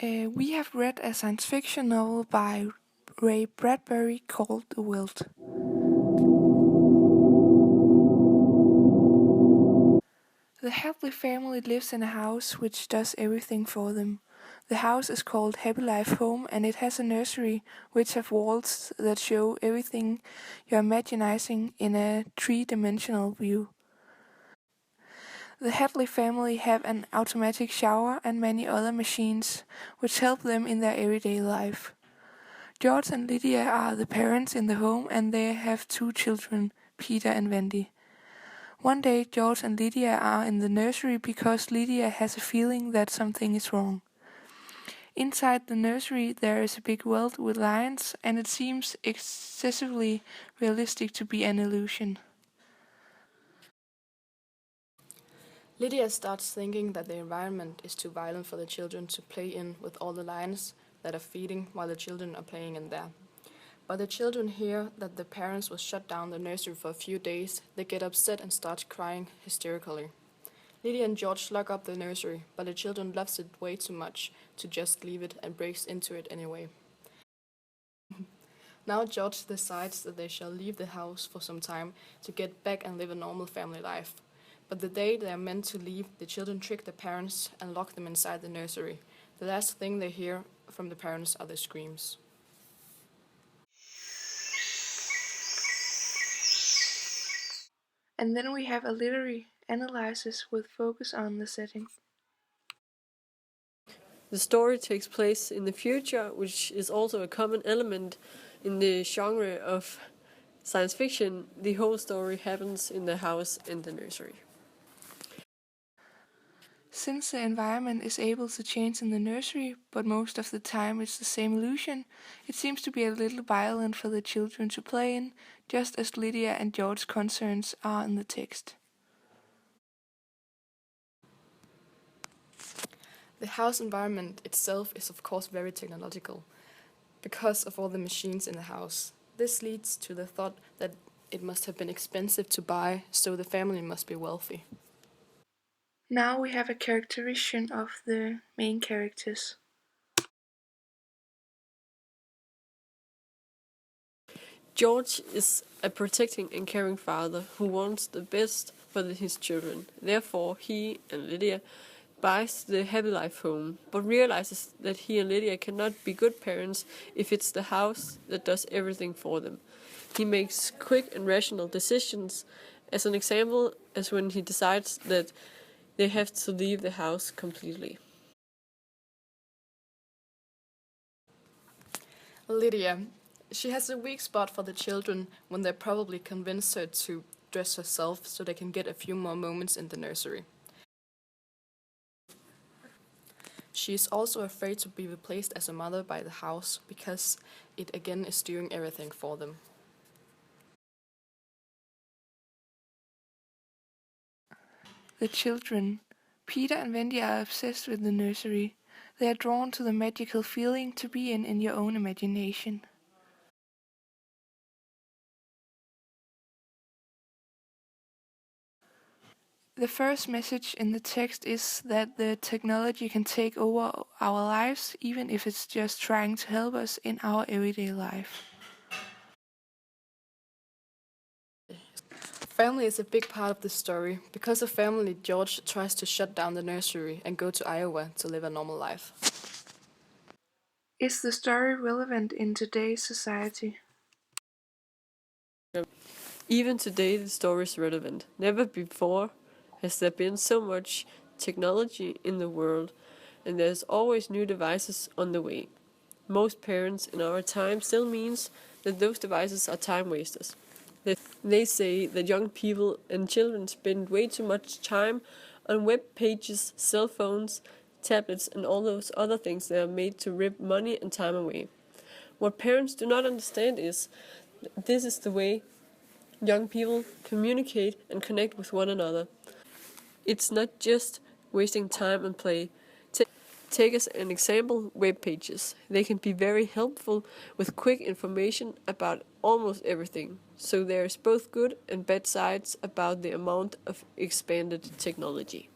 We have read a science fiction novel by Ray Bradbury called Veldt. The Hadley family lives in a house which does everything for them. The house is called Happy Life Home, and it has a nursery which have walls that show everything you're imagining in a three-dimensional view. The Hadley family have an automatic shower and many other machines which help them in their everyday life. George and Lydia are the parents in the home, and they have two children, Peter and Wendy. One day George and Lydia are in the nursery because Lydia has a feeling that something is wrong. Inside the nursery there is a big world with lions, and it seems excessively realistic to be an illusion. Lydia starts thinking that the environment is too violent for the children to play in with all the lions that are feeding while the children are playing in there. But the children hear that the parents will shut down the nursery for a few days. They get upset and start crying hysterically. Lydia and George lock up the nursery, but the children loves it way too much to just leave it and breaks into it anyway. Now George decides that they shall leave the house for some time to get back and live a normal family life. But the day they are meant to leave, the children trick the parents and lock them inside the nursery. The last thing they hear from the parents are the screams. And then we have a literary analysis with focus on the setting. The story takes place in the future, which is also a common element in the genre of science fiction. The whole story happens in the house and the nursery. Since the environment is able to change in the nursery, but most of the time it's the same illusion, it seems to be a little violent for the children to play in, just as Lydia and George's concerns are in the text. The house environment itself is of course very technological, because of all the machines in the house. This leads to the thought that it must have been expensive to buy, so the family must be wealthy. Now we have a characterization of the main characters. George is a protecting and caring father who wants the best for his children. Therefore, he and Lydia buys the Happy Life home, but realizes that he and Lydia cannot be good parents if it's the house that does everything for them. He makes quick and rational decisions, as an example as when he decides that they have to leave the house completely. Lydia. She has a weak spot for the children when they probably convince her to dress herself so they can get a few more moments in the nursery. She is also afraid to be replaced as a mother by the house because it again is doing everything for them. The children. Peter and Wendy are obsessed with the nursery. They are drawn to the magical feeling to be in your own imagination. The first message in the text is that the technology can take over our lives, even if it's just trying to help us in our everyday life. Family is a big part of the story. Because of family, George tries to shut down the nursery and go to Iowa to live a normal life. Is the story relevant in today's society? Even today, the story is relevant. Never before has there been so much technology in the world, and there's always new devices on the way. Most parents in our time still means that those devices are time wasters. They say that young people and children spend way too much time on web pages, cell phones, tablets, and all those other things that are made to rip money and time away. What parents do not understand is that this is the way young people communicate and connect with one another. It's not just wasting time and play. Take as an example web pages. They can be very helpful with quick information about almost everything. So there's both good and bad sides about the amount of expanded technology.